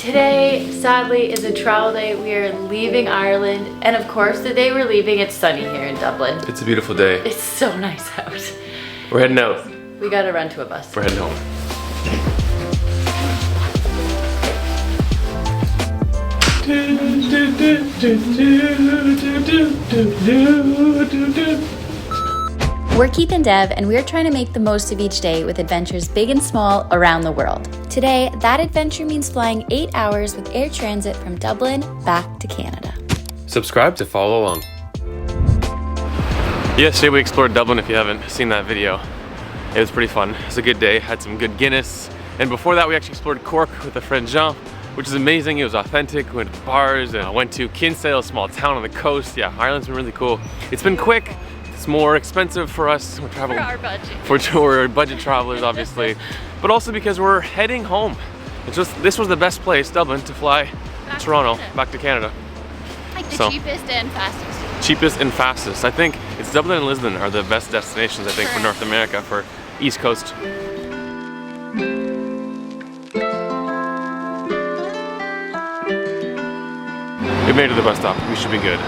Today, sadly, is a travel day. We are leaving Ireland, and of course, the day we're leaving, it's sunny here in Dublin. It's a beautiful day. It's so nice out. We're heading out. We gotta run to a bus. We're heading home. We're Keith and Dev, and we're trying to make the most of each day with adventures big and small around the world. Today, that adventure means flying 8 hours with Air Transat from Dublin back to Canada. Subscribe to follow along. Yesterday we explored Dublin, if you haven't seen that video. It was pretty fun. It was a good day, had some good Guinness. And before that we actually explored Cork with a friend Jean, which is amazing. It was authentic. We went to bars and I went to Kinsale, a small town on the coast. Yeah, Ireland's been really cool. It's been quick. It's more expensive for us. We're traveling For our budget. We're budget travelers, obviously. But also because we're heading home. This was the best place, Dublin, to fly to Toronto, back to Canada. Like the cheapest and fastest. Cheapest and fastest. I think it's Dublin and Lisbon are the best destinations, I think, for North America, for East Coast. We made it to the bus stop. We should be good.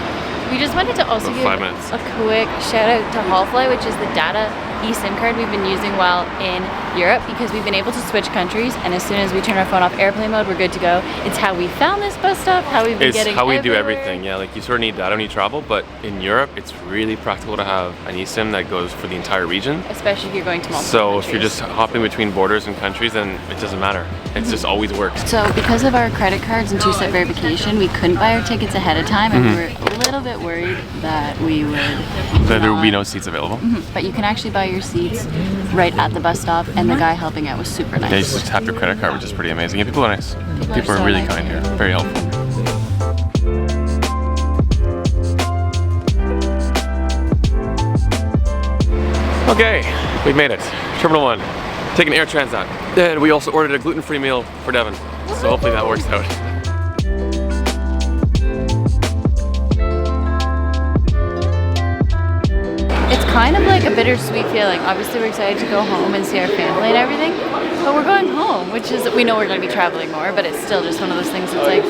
We just wanted to also About give 5 minutes. a quick shout out to Hallfly, which is the data eSIM card we've been using while in Europe, because we've been able to switch countries, and as soon as we turn our phone off airplane mode, we're good to go. It's how we found this bus stop, how we've been It's getting how we do everywhere. everything. Yeah, like you sort of need data when you travel, but in Europe, it's really practical to have an eSIM that goes for the entire region. Especially if you're going to multiple So countries. if you're just hopping between borders and countries, then it doesn't matter. It just always works. So because of our credit cards and two-step verification, we couldn't buy our tickets ahead of time, and we were a little bit worried that we would That there will be no seats available. But you can actually buy your seats right at the bus stop, and the guy helping out was super nice. Yeah, you just tap your credit card, which is pretty amazing. Yeah, people are nice. People are so really nice kind here. here. Very helpful. Okay, we made it. Terminal 1. Taking Air Transat. And we also ordered a gluten-free meal for Devin. So hopefully that works out. It's kind of like a bittersweet feeling. Obviously we're excited to go home and see our family and everything, but we're going home, which is, we know we're going to be traveling more, but it's still just one of those things that's like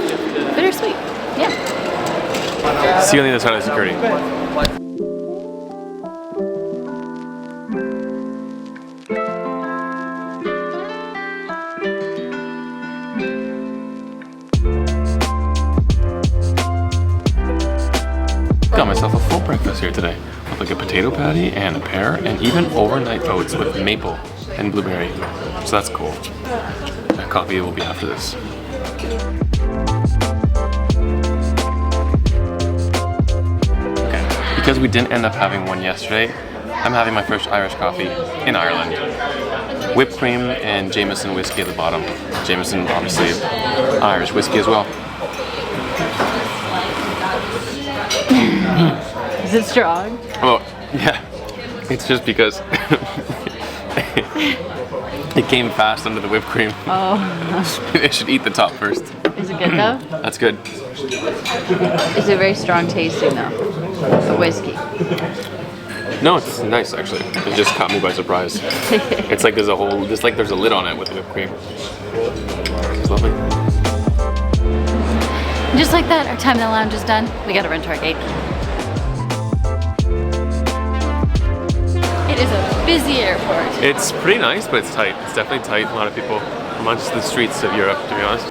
bittersweet. Yeah. See you on the other side of security. Got myself a full breakfast here today with like a potato patty and a pear and even overnight oats with maple and blueberry. So that's cool. That coffee will be after this. Okay, because we didn't end up having one yesterday, I'm having my first Irish coffee in Ireland. Whipped cream and Jameson whiskey at the bottom. Jameson, obviously, Irish whiskey as well. Is it strong? Oh, yeah. It's just because it came fast under the whipped cream. Oh. I should eat the top first. Is it good though? That's good. Is it very strong tasting though? The whiskey. No, it's nice actually. It just caught me by surprise. It's like there's a lid on it with whipped cream. It's lovely. Just like that, our time in the lounge is done. We gotta run to our gate. It is a busy airport. It's pretty nice, but it's tight. It's definitely tight. A lot of people amongst the streets of Europe, to be honest.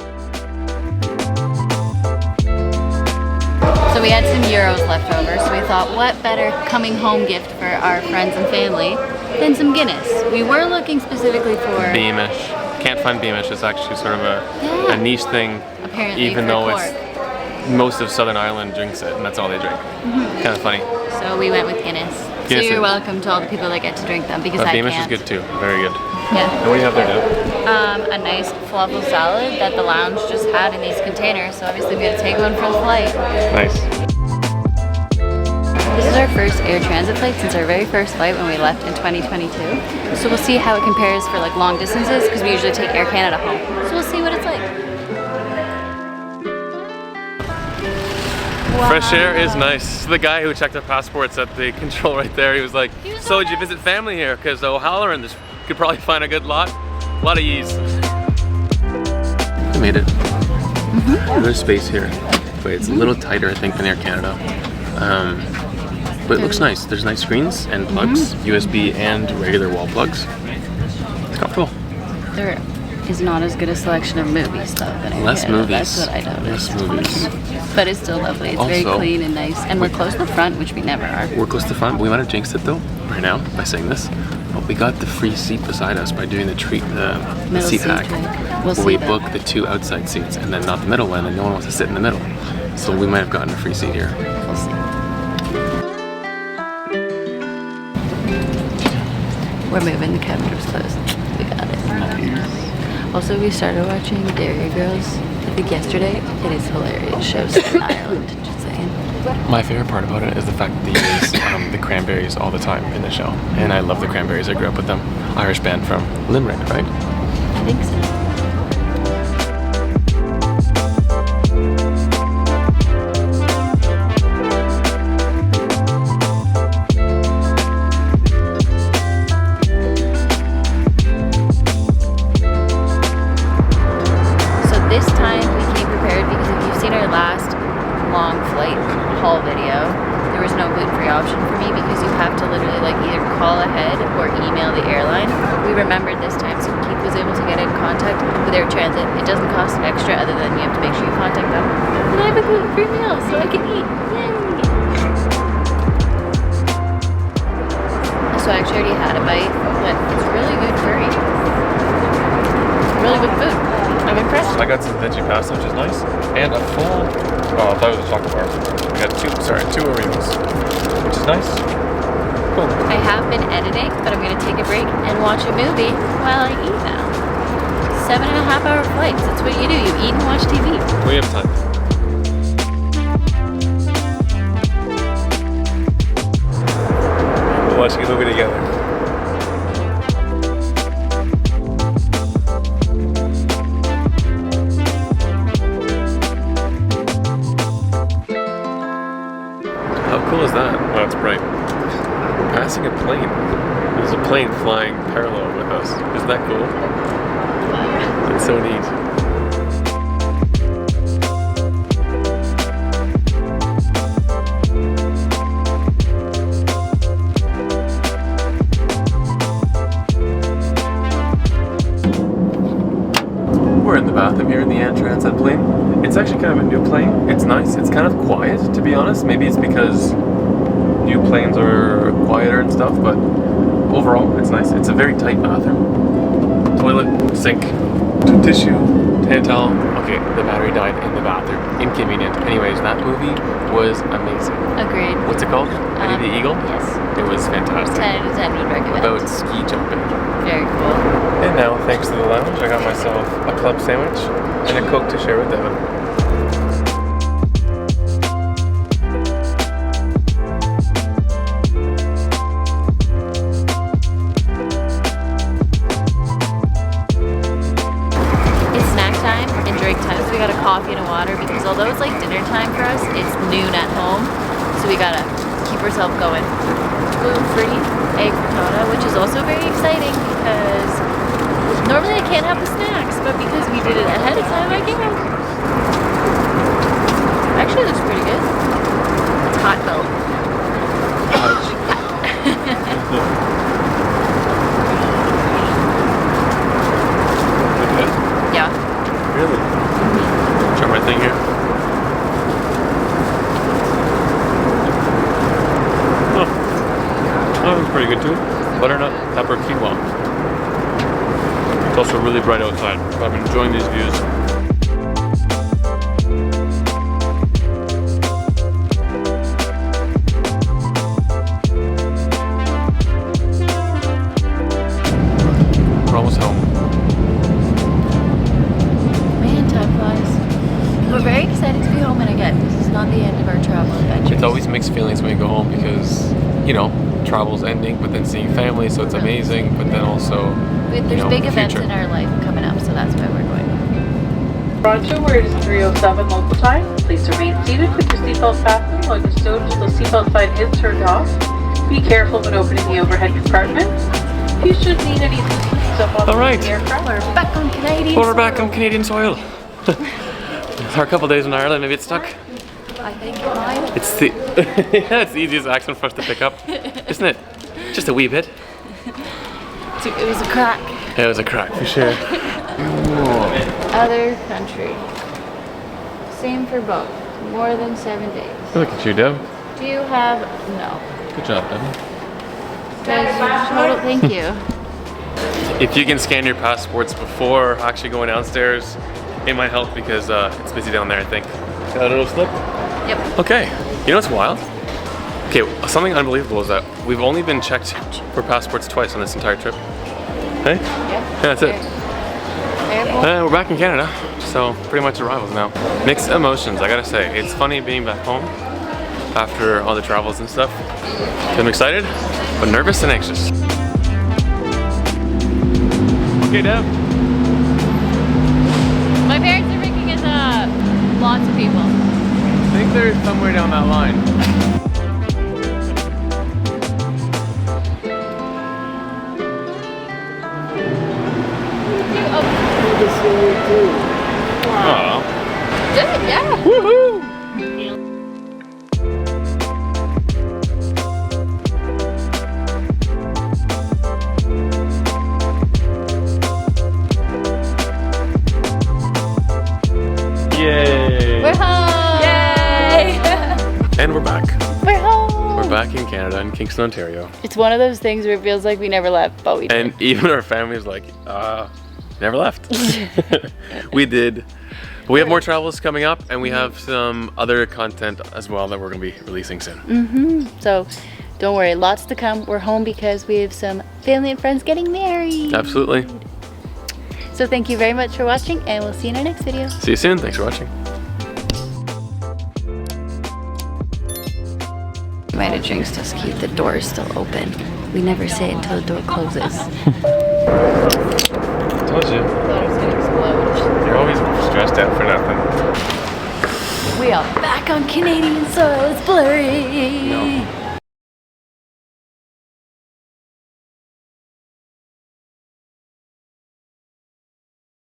So we had some euros left over, so we thought what better coming home gift for our friends and family than some Guinness. We were looking specifically for Beamish. Can't find Beamish. It's actually sort of a niche thing. Apparently even for though Cork. it's most of Southern Ireland drinks it, and that's all they drink. Kind of funny. So we went with Guinness. So Guinness you're is- welcome to all the people that get to drink them, because I Beamish can't. is good too. Very good. Yeah. And what do you have there, Deb? A nice falafel salad that the lounge just had in these containers. So obviously we had to take one for the flight. Nice. This is our first Air Transit flight since our very first flight when we left in 2022. So we'll see how it compares for like long distances, because we usually take Air Canada home. So we'll see what it's like. Wow. Fresh air is nice. The guy who checked our passports at the control right there, he was like, so did you visit family here? Because O'Halloran, this could probably find a good lot. A lot of yees. We made it. There's space here, but it's a little tighter, I think, than Air Canada. But it looks nice. There's nice screens and plugs, USB and regular wall plugs. It's comfortable. There is not as good a selection of movies though than Air Less Canada. movies. That's what I noticed. Less movies. But it's still lovely. It's very Also, clean and nice. And we're close to the front, which we never are. We're close to the front, but we might have jinxed it though, right now, by saying this. But we got the free seat beside us by doing the Middle seat hack. trick. Where we booked the 2 outside seats and then not the middle one, and no one wants to sit in the middle. So we might have gotten a free seat here. We'll see. We're moving. The cabinet's closed. We got it. Nice. Also, we started watching Dairy Girls, I think yesterday. It is hilarious. Show set in Ireland. Just saying. My favorite part about it is the fact that they use the cranberries all the time in the show. And I love the cranberries. I grew up with them. Irish band from Limerick, right? I think so. This time we came prepared because if you've seen our last long flight haul video, there was no gluten-free option for me because you have to literally like either call ahead or email the airline. We remembered this time, so Keith was able to get in contact with Air Transat. It doesn't cost extra other than you have to make sure you contact them. And I have a gluten-free meal so I can eat. Yay! So I actually already had a bite, but it's really good curry. Really good food. I'm impressed. I got some veggie pasta, which is nice, and a full, oh, I thought it was a chocolate bar. I got two Oreos, which is nice. Cool. I have been editing, but I'm going to take a break and watch a movie while I eat now. 7.5 hour flights. That's what you do. You eat and watch TV. We have time. We're watching a movie together. How cool is that? Wow, it's bright. We're passing a plane. There's a plane flying parallel with us. Isn't that cool? It's so neat. We're in the bathroom here in the Air Transat plane. It's actually kind of a new plane. It's nice. It's kind of quiet, to be honest. Maybe it's because new planes are quieter and stuff, but overall, it's nice. It's a very tight bathroom. Toilet, sink, tissue, hand towel. Okay, the battery died in the bathroom. Inconvenient. Anyways, that movie was amazing. Agreed. What's it called? Eddie the Eagle? Yes. It was fantastic. 10 out of 10 would recommend. About ski jumping. Very cool. And now, thanks to the lounge, I got myself a club sandwich and a Coke to share with Devin. It's snack time and drink time, so we got a coffee and a water because although it's like dinner time for us, it's noon at home, so we gotta keep ourselves going. Gluten-free egg frittata, which is also very exciting because normally I can't have the snacks, but because we did it ahead of time, I can. Actually, it looks pretty good. It's hot though. Yeah. Really? Try my thing here. Oh, that was pretty good too. Butternut pepper quinoa. It's also really bright outside, but I'm enjoying these views. We're almost home. Man, time flies. We're very excited to be home, and again, this is not the end of our travel adventures. It's always mixed feelings when you go home because, you know, travel's ending, but then seeing family, so it's amazing, but then also, There's big events in our life coming up, so that's why we're going. Toronto, where it is 3:07 local time. Please remain seated with your seatbelt fastened while your stowed until the seatbelt sign is turned off. Be careful when opening the overhead compartments. If you should need any assistance, step on All right. the aircraft. We're back on Canadian Well, we're back on Canadian soil. For a couple days in Ireland, maybe it's stuck. I think it might. It's the yeah, it's the easiest accent for us to pick up, isn't it? Just a wee bit. It was a crack. Yeah, it was a crack for sure. Other country. Same for both. More than 7 days. Look at you, Deb. Do you have no? Good job, Deb. Total thank you. If you can scan your passports before actually going downstairs, it might help because it's busy down there, I think. Got a little slip? Yep. Okay. You know what's wild? Okay, something unbelievable is that we've only been checked for passports twice on this entire trip. Hey? Yeah, that's it. We're back in Canada, so pretty much arrivals now. Mixed emotions, I gotta say. It's funny being back home after all the travels and stuff. I'm excited, but nervous and anxious. Okay, Deb. My parents are making us lots of people. I think they're somewhere down that line. Aww. Good, yeah. Woohoo! Yay! We're home! Yay! And we're back. We're home! We're back in Canada, in Kingston, Ontario. It's one of those things where it feels like we never left, but we did. And even our family's like, never left. We did. But we have more travels coming up, and we have some other content as well that we're going to be releasing soon. So don't worry, lots to come. We're home because we have some family and friends getting married. Absolutely. So thank you very much for watching, and we'll see you in our next video. See you soon. Thanks for watching. Might have drinks just keep the doors still open. We never say it until the door closes. Told you. Thought it was gonna explode. You're always stressed out for nothing. We are back on Canadian soil. It's blurry. No.